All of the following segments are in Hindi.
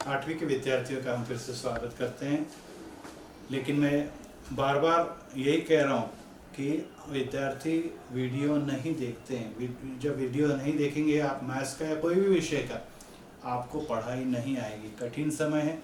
8वीं के विद्यार्थियों का हम फिर से स्वागत करते हैं। लेकिन मैं बार बार यही कह रहा हूँ कि विद्यार्थी वीडियो नहीं देखते हैं। जब वीडियो नहीं देखेंगे आप मैथ्स का या कोई भी विषय का, आपको पढ़ाई नहीं आएगी। कठिन समय है,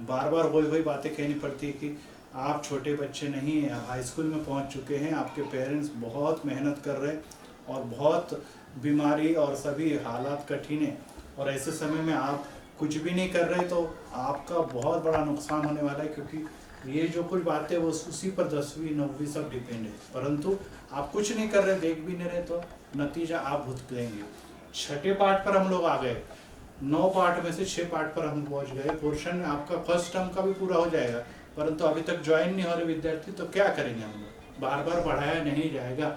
बार बार वही बातें कहनी पड़ती है कि आप छोटे बच्चे नहीं हैं, आप हाई स्कूल में पहुँच चुके हैं, आपके पेरेंट्स बहुत मेहनत कर रहे हैं और बहुत बीमारी और सभी हालात कठिन है, और ऐसे समय में आप कुछ भी नहीं कर रहे तो आपका बहुत बड़ा नुकसान होने वाला है। क्योंकि ये जो कुछ बातें वो उसी पर 10वीं 9वीं सब डिपेंड है, परंतु आप कुछ नहीं कर रहे, देख भी नहीं रहे तो नतीजा आप भुगतेंगे। छठे पार्ट पर हम लोग आ गए, 9 पार्ट में से 6 पार्ट पर हम पहुंच गए। पोर्शन में आपका फर्स्ट टर्म का भी पूरा हो जाएगा, परंतु अभी तक ज्वाइन नहीं हो रहे विद्यार्थी, तो क्या करेंगे हम लोग? बार बार पढ़ाया नहीं जाएगा।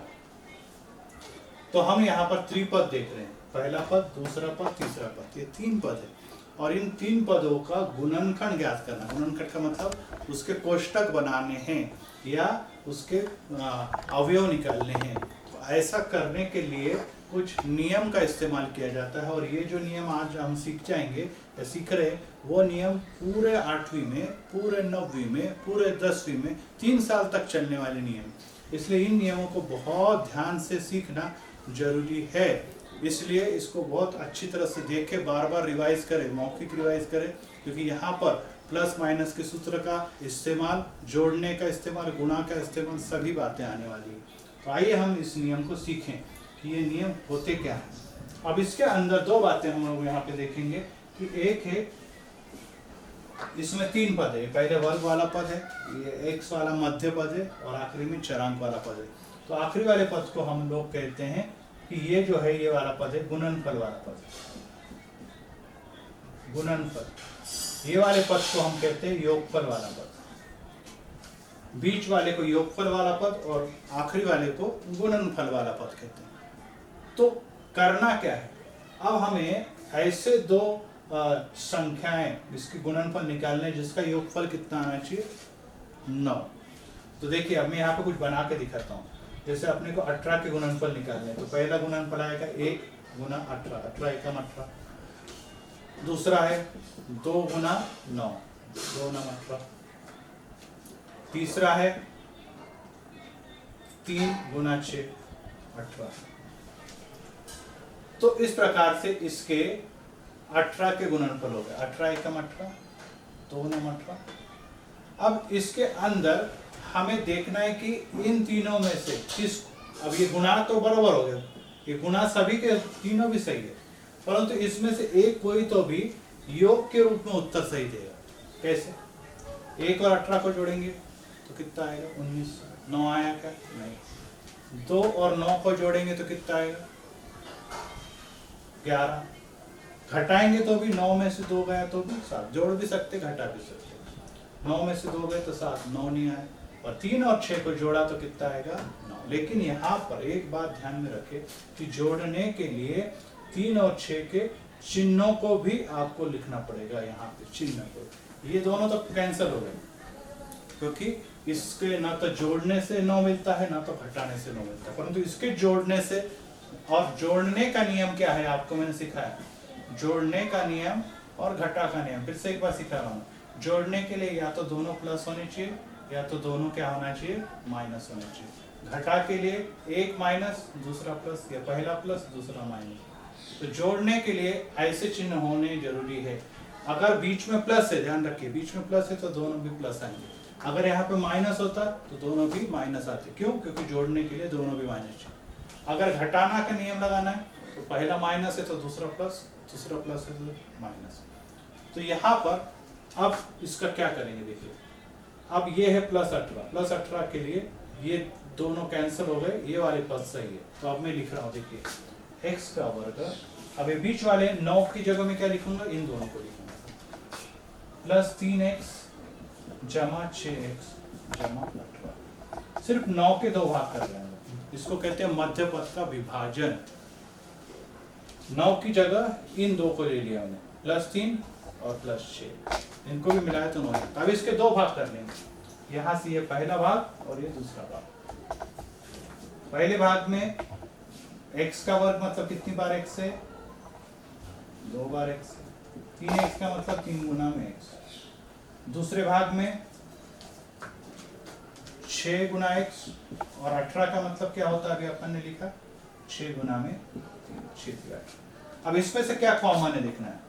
तो हम यहाँ पर त्रिपद देख रहे हैं, पहला पद, दूसरा पद, तीसरा पद, ये 3 पद है और इन 3 पदों का गुणनखंड ज्ञात करना। गुणनखंड का मतलब उसके कोष्टक बनाने हैं या उसके अवयव निकालने हैं। तो ऐसा करने के लिए कुछ नियम का इस्तेमाल किया जाता है, और ये जो नियम आज हम सीख जाएंगे या सीख रहे हैं, वो नियम पूरे 8वीं में, पूरे 9वीं में, पूरे 10वीं में 3 साल तक चलने वाले नियम। इसलिए इन नियमों को बहुत ध्यान से सीखना जरूरी है। इसलिए इसको बहुत अच्छी तरह से देख के बार बार रिवाइज करें, मौखिक रिवाइज करें, क्योंकि यहाँ पर प्लस माइनस के सूत्र का इस्तेमाल, जोड़ने का इस्तेमाल, गुणा का इस्तेमाल, सभी बातें आने वाली है। तो आइए हम इस नियम को सीखें कि ये नियम होते क्या है। अब इसके अंदर 2 बातें हम लोग यहाँ पे देखेंगे कि एक है, इसमें 3 पद है। पहले वर्ग वाला पद है, ये x वाला मध्य पद है, और आखिरी में चरांक वाला पद है। तो आखिरी वाले पद को हम लोग कहते हैं कि ये जो है, ये वाला पद है गुणनफल वाला पद, गुणनफल। ये वाले पद को हम कहते हैं योगफल वाला पद। बीच वाले को योगफल वाला पद और आखिरी वाले को गुणनफल वाला पद कहते हैं। तो करना क्या है, अब हमें ऐसे 2 संख्याएं जिसकी गुणनफल निकालने, जिसका योगफल कितना आना चाहिए, 9। तो देखिए अब मैं यहाँ पे कुछ बना के दिखाता हूँ। जैसे अपने को 18 के गुणनफल निकालने, तो पहला गुणनफल आएगा 1 गुना 18, 18 एकम 18। दूसरा है 2 गुना 9, 2 9 18। तीसरा है 3 गुना 6, 18। तो इस प्रकार से इसके 18 के गुणनफल हो गए, 18 एकम 18, 2 9 18। अब इसके अंदर हमें देखना है कि इन तीनों में से किस, अब ये गुणा तो बराबर हो गया, ये गुणा सभी के तीनों भी सही है, परंतु इसमें से एक कोई तो भी योग के रूप में उत्तर सही देगा। कैसे? 1 और 18 को जोड़ेंगे तो कितना आएगा, 19। 9 आया क्या? नहीं। 2 और 9 को जोड़ेंगे तो कितना आएगा, 11। घटाएंगे तो भी 9 में से 2 गया तो भी 7, जोड़ भी सकते, घटा भी सकते। 9 में से 2 गए तो 7, 9 नहीं आए, और 3 और 6 को जोड़ा तो कितना आएगा, 9। लेकिन यहाँ पर एक बात ध्यान में रखें कि जोड़ने के लिए 3 और 6 के चिन्हों को भी आपको लिखना पड़ेगा। यहाँ पे चिन्ह को, ये दोनों तो कैंसिल हो गए, क्योंकि इसके ना तो जोड़ने से 9 मिलता है, ना तो घटाने से 9 मिलता है, परंतु इसके जोड़ने से। और जोड़ने का नियम क्या है, आपको मैंने सिखाया, जोड़ने का नियम और घटा का नियम। फिर से एक बार सिखा रहा हूँ। जोड़ने के लिए या तो दोनों प्लस होने चाहिए, या तो दोनों क्या होना चाहिए, माइनस होना चाहिए। घटा के लिए एक माइनस दूसरा प्लस, या पहला प्लस दूसरा माइनस। तो जोड़ने के लिए ऐसे चिन्ह होने जरूरी है। अगर बीच में प्लस है, ध्यान रखिए, बीच में प्लस है तो दोनों भी प्लस आएंगे। अगर यहाँ पे माइनस होता तो दोनों भी माइनस आते। क्यों? क्योंकि जोड़ने के लिए दोनों भी माइनस चाहिए। अगर घटाना का नियम लगाना है तो पहला माइनस है तो दूसरा प्लस, दूसरा प्लस है तो माइनस। तो यहाँ पर अब इसका क्या करेंगे, देखिए अब ये है प्लस 18, प्लस 18 के लिए ये दोनों कैंसिल हो गए, ये वाले पद सही है। तो अब मैं लिख रहा हूँ, देखिए x का वर्ग। अब ये बीच वाले 9 की जगह में क्या लिखूंगा, इन दोनों को लिखूंगा, प्लस 3x जमा 6x जमा 18। सिर्फ 9 के 2 भाग कर रहे हैं, इसको कहते हैं मध्य पद का विभाजन। 9 की जगह इन 2 को ले लिया हमने, प्लस 3 और प्लस 6, इनको भी मिलाया तो 9। अब इसके 2 भाग कर लेंगे, यहाँ से ये पहला भाग और ये दूसरा भाग। पहले भाग में x का वर्ग मतलब कितनी बार x है, 2 बार x है। 3x का मतलब 3 गुना में x। दूसरे भाग में 6 गुना x और 18 का मतलब क्या होता है, अभी अपन ने लिखा 6 गुना में 6 अब इसमें से क्या कॉमन है देखना है।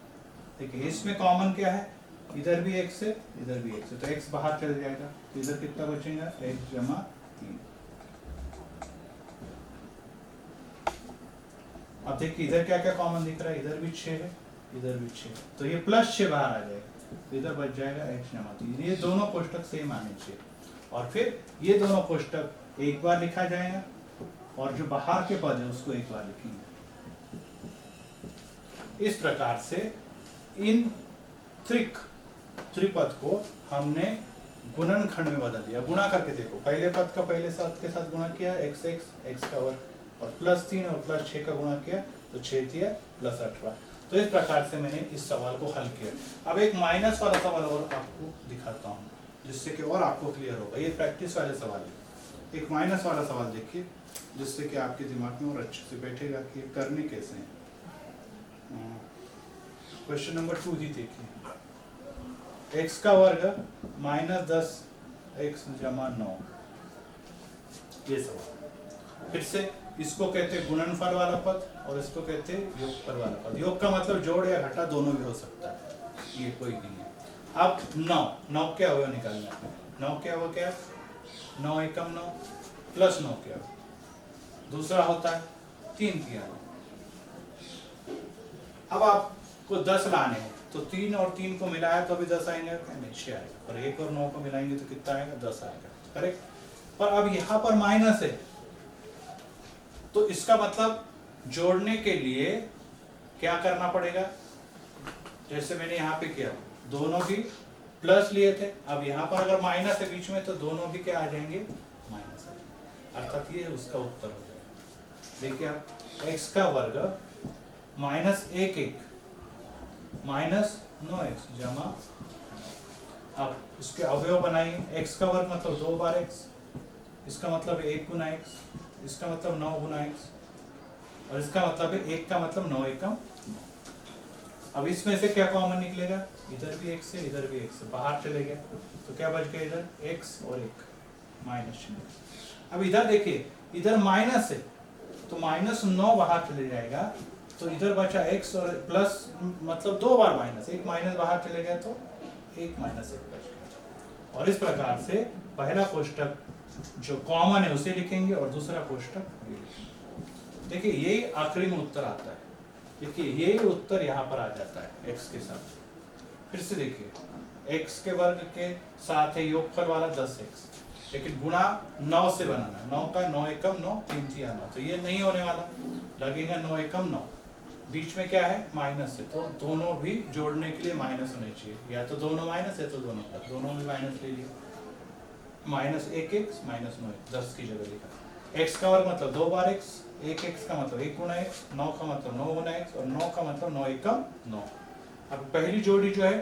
देखिए इसमें कॉमन क्या है, इधर भी x है इधर भी x है, तो x बाहर चल जाएगा, तो इधर कितना बचेगा, x जमा 3। अब देखिए इधर क्या क्या कॉमन दिख रहा है, इधर भी 6 है इधर भी 6, तो ये +6 बाहर आ जाएगा, तो इधर बच जाएगा x जमा 3। ये दोनों कोष्टक सेम आने चाहिए, और फिर ये दोनों कोष्टक एक बार लिखा जाएगा और जो बाहर के पद है उसको एक बार लिखेंगे। इस प्रकार से इन त्रिपद को हमने गुणनखंड में बदल दिया। गुणा करके देखो, पहले पद का पहले के साथ गुणा किया x का वर्ग और +3 और +6 का गुणा किया तो 6 दिया +18। तो इस प्रकार से मैंने इस सवाल को हल किया। अब एक माइनस वाला सवाल और आपको दिखाता हूँ जिससे कि और आपको क्लियर होगा। ये प्रैक्टिस वाले सवाल है। एक माइनस वाला सवाल देखिए जिससे कि आपके दिमाग में और अच्छे से बैठेगा कि करने कैसे हैं। क्वेश्चन नंबर 2 ही देखिए, x का वर्ग -10 x जमा 9। ये सवाल फिर से, इसको कहते हैं गुणनफल वाला पद और इसको कहते हैं योगफल वाला पद। योग का मतलब जोड़ या घटा दोनों भी हो सकता है, ये कोई नहीं है। अब 9 क्या हुआ निकालना है, 9 क्या हुआ, क्या 9 एकम 9 प्लस 9 क्या हुआ, दूसरा होता है 3 किया। अब आपको 10 लाने हैं तो 3 और 3 को मिलाया तो अभी 10 आएंगे, नीचे आएगा, और 1 और 9 को मिलाएंगे तो कितना आएगा, 10 आएगा, करेक्ट। पर अब यहाँ पर माइनस है तो इसका मतलब जोड़ने के लिए क्या करना पड़ेगा, जैसे मैंने यहाँ पे किया, दोनों भी प्लस लिए थे, अब यहाँ पर अगर माइनस है बीच में तो दोनों भी क्या आ जाएंगे, माइनस, अर्थात ये उसका उत्तर हो जाएगा। देखिए आप, x का वर्ग -1 -9x जमा, अब उसके अवयव बनाएंगे। x का वर्ग मतलब 2 बार x, इसका मतलब 1 गुना x, इसका मतलब 9 गुना x, और इसका मतलब है 1 का मतलब 9 एकम। अब इसमें से क्या कॉमन निकलेगा, इधर भी x है इधर भी x है, बाहर चले गया तो क्या बच गया, इधर x और 1 माइनस। अब इधर देखिए, इधर माइनस है तो -9 बाहर चले जाएगा, तो इधर बचा x और प्लस, मतलब 2 बार माइनस, एक माइनस बाहर चले गया तो 1 - 1 बच गया। और इस प्रकार से पहला कोष्टक जो कॉमन है उसे लिखेंगे और दूसरा कोष्टक ये लिखेंगे। देखिए यही आखिरी में उत्तर आता है, देखिए यही उत्तर यहाँ पर आ जाता है x के साथ। फिर से देखिए, x के वर्ग के साथ है योगफल वाला 10x, लेकिन गुणा 9 से बनाना, 9 का 9 एकम 9 3 3 9, तो ये नहीं होने वाला, लगेगा 9 एकम 9, बीच में क्या है माइनस है, तो दोनों भी जोड़ने के लिए माइनस होने चाहिए, या तो दोनों माइनस है तो दोनों प्लस, दोनों में माइनस ले लिया, -1x -9 10 की जगह लिखा। x का वर्ग मतलब 2 बार x, 1x का मतलब 1 गुना x, 9 का मतलब 9 गुना x, और 9 का मतलब 9 एकम 9। अब पहली जोड़ी जो है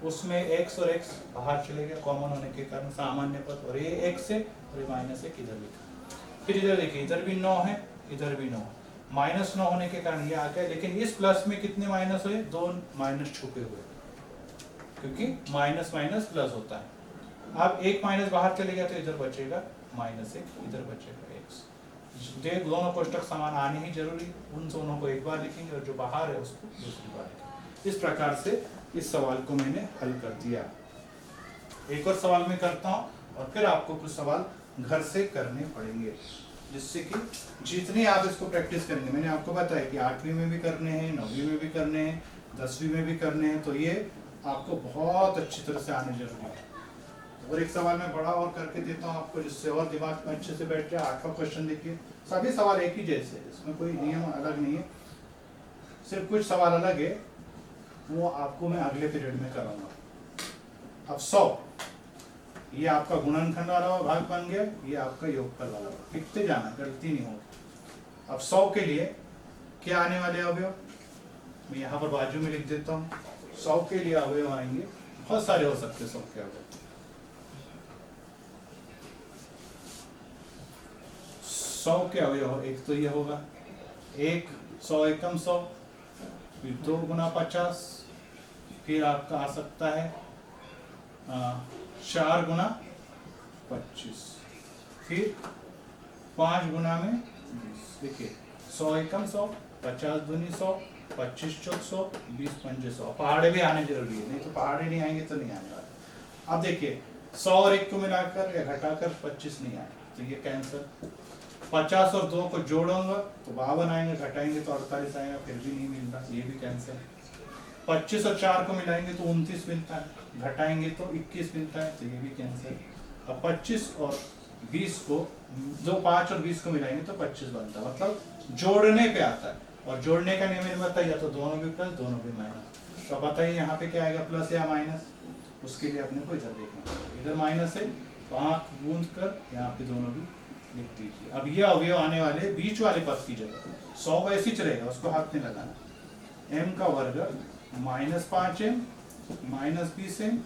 उसमें x और x बाहर चले गए कॉमन होने के कारण, सामान्य पद, और ये x है और ये -1 इधर लिखा। फिर इधर देखिए, इधर भी 9 है इधर भी 9, -9 होने के कारण ये आ गया, लेकिन इस प्लस में कितने माइनस हुए, 2 माइनस छुपे हुए, क्योंकि माइनस माइनस प्लस होता है। अब एक माइनस बाहर चले गया तो इधर बचेगा -1, इधर बचेगा x। देख, दोनों कोष्टक समान आने ही जरूरी, उन दोनों को एक बार लिखेंगे और जो बाहर है उसको दूसरी बार लिखेंगे। इस प्रकार से इस सवाल को मैंने हल कर दिया। एक और सवाल मैं करता हूँ और फिर आपको कुछ सवाल घर से करने पड़ेंगे, जिससे कि जितनी आप इसको प्रैक्टिस करेंगे, मैंने आपको बताया कि 8वीं में भी करने हैं, 9वीं में भी करने हैं, 10वीं में भी करने हैं, तो ये आपको बहुत अच्छी तरह से आने जरूरी है। और एक सवाल मैं बड़ा और करके देता हूँ आपको, जिससे और दिमाग में अच्छे से बैठ जाए। 8वां क्वेश्चन देखिए, सभी सवाल एक ही जैसे, इसमें कोई नियम अलग नहीं है, सिर्फ कुछ सवाल अलग है, वो आपको मैं अगले पीरियड में कराऊंगा। अब 100, ये आपका गुणनखंड वाला भाग बन गया, ये आपका योगफल वाला भाग, लिखते जाना, गलती नहीं होगी। अब 100 के लिए क्या आने वाले अवयव, मैं यहाँ पर बाजू में लिख देता हूँ। 100 के लिए अवयव आएंगे, बहुत सारे हो सकते हैं 100 के अवयव। 100 के अवयव, एक तो ये होगा 1 100 एकम 100, फिर 2 गुना 50, फिर आपका आ सकता है 4 गुना 25, फिर 5 गुना में 20। देखिए 100 एकम 100, 50 दूनी 100, 25 चौक 100, 20 पंजे 100। पहाड़े भी आने जरूरी है, नहीं तो पहाड़े नहीं आएंगे तो नहीं आने वाले। अब देखिए 100 और 1 को मिलाकर या घटाकर 25 नहीं आए, तो ये कैंसर। 50 और 2 को जोड़ूंगा तो 52 आएंगे, घटाएंगे तो 48 आएगा, फिर भी नहीं मिलता, ये भी कैंसर। 25 और 4 को मिलाएंगे तो 29 मिलता है, घटाएंगे तो 21 मिलता है, तो ये भी कैंसर। अब 25 और 20 को 5 और 20 को मिलाएंगे तो 25 बनता है, मतलब जोड़ने पे आता है। और जोड़ने का नियम बताइए, या तो दोनों भी प्लस दोनों भी माइनस। तो बताइए यहाँ पे क्या आएगा, प्लस या माइनस? उसके लिए अपने को इधर देखना है, इधर माइनस है तो आँख गूंद कर यहाँ पे दोनों भी लिख दीजिए। अब ये अवयव आने वाले बीच वाले पद की जगह 100 वैसे ही चलेगा, उसको हाथ में लगाना। m का वर्ग -5m -20m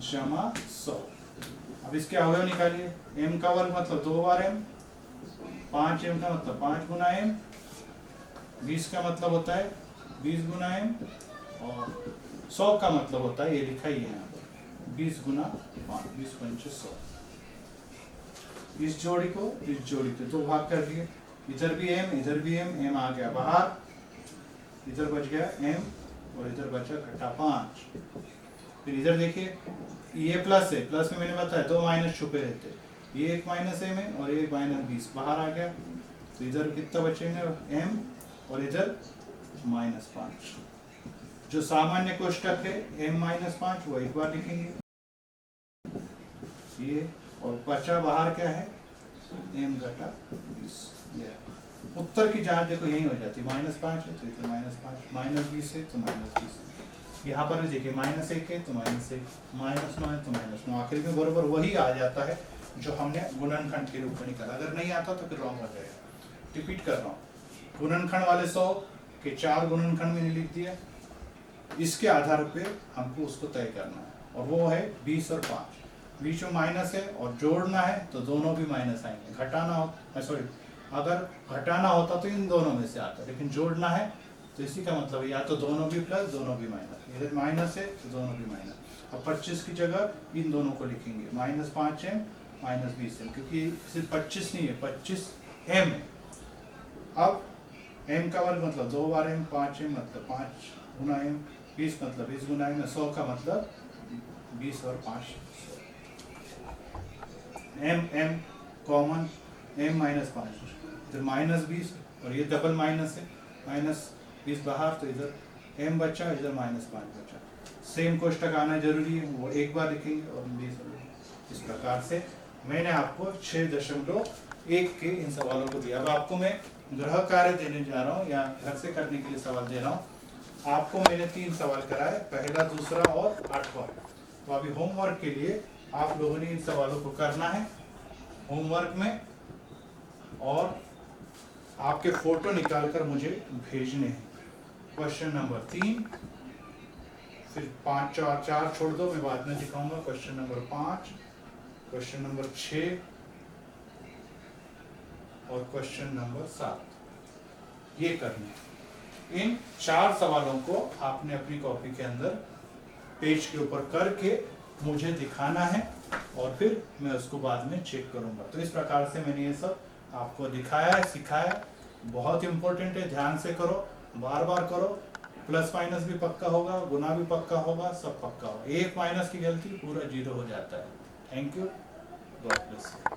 जमा 100। अब इसके अवयव निकालिए। m का वर्ग मतलब 2 बार m, 5m का मतलब 5 गुना m, 20 का मतलब होता है 20 गुना m, और 100 का मतलब होता है, ये लिखा ही है यहाँ पर, 20 गुना 5, 20 पंचे 100। इस जोड़ी को इस जोड़ी को 2 भाग कर दिए, इधर भी m इधर भी m आ गया बाहर, इधर बच गया m और इधर बचा घटा 5। फिर इधर देखिए ये प्लस है, प्लस में मैंने बताया 2 माइनस छुपे रहते, ये एक माइनस m है और एक -20 बाहर आ गया, तो इधर कितना बचेंगे m और इधर -5। जो सामान्य कोष्टक है m-5 वो एक बार लिखेंगे ये, और बचा बाहर क्या है m घटा 20। उत्तर की जांच देखो यही हो जाती है, -5 है तो इधर -5, -20 है तो -20। यहाँ पर भी देखिए -1 है तो -1, -9 है तो -9, आखिर में बराबर वही आ जाता है जो हमने गुणनखंड के रूप में निकाला। अगर नहीं आता तो फिर रॉन्ग हो जाएगा। रिपीट कर रहा हूँ, गुणनखंड वाले 100 के 4 गुणनखंड मैंने लिख दिया, इसके आधार पे हमको उसको तय करना है, और वो है 20 और 5। बीच में माइनस है और जोड़ना है तो दोनों भी माइनस आएंगे। घटाना हो सॉरी अगर घटाना होता तो इन दोनों में से आता, लेकिन जोड़ना है तो इसी का मतलब या तो दोनों भी प्लस दोनों भी माइनस, इधर माइनस है तो दोनों भी माइनस। अब 25 की जगह इन दोनों को लिखेंगे -5m -20m, क्योंकि सिर्फ 25 नहीं है 25m है। अब m का वर्ग मतलब 2 बार m, 5m मतलब 5 गुना m, 20 मतलब 20 गुना m, 100 का मतलब 20 और 5 m कॉमन m -5, इधर -20 और ये डबल माइनस है, -20 बाहर तो इधर m बचा, इधर -5 बचा। सेम कोष्टक आना जरूरी है, वो एक बार लिखेंगे और 20। इस प्रकार से मैंने आपको 6.1 के इन सवालों को दिया। अब आपको मैं गृह कार्य देने जा रहा हूँ या घर से करने के लिए सवाल दे रहा हूँ। आपको मैंने 3 सवाल कराए, पहला, दूसरा और 8वां। तो अभी होमवर्क के लिए आप लोगों ने इन सवालों को करना है होमवर्क में, और आपके फोटो निकालकर मुझे भेजने हैं। क्वेश्चन नंबर 3, फिर 5 4 छोड़ दो, मैं बाद में दिखाऊंगा। क्वेश्चन नंबर 5, क्वेश्चन नंबर 6 और क्वेश्चन नंबर 7, ये करने। इन 4 सवालों को आपने अपनी कॉपी के अंदर पेज के ऊपर करके मुझे दिखाना है, और फिर मैं उसको बाद में चेक करूंगा। तो इस प्रकार से मैंने ये सब आपको दिखाया है, सिखाया। बहुत इंपॉर्टेंट है, ध्यान से करो, बार बार करो। प्लस माइनस भी पक्का होगा, गुना भी पक्का होगा, सब पक्का होगा। एक माइनस की गलती पूरा 0 हो जाता है। Thank you, God bless you.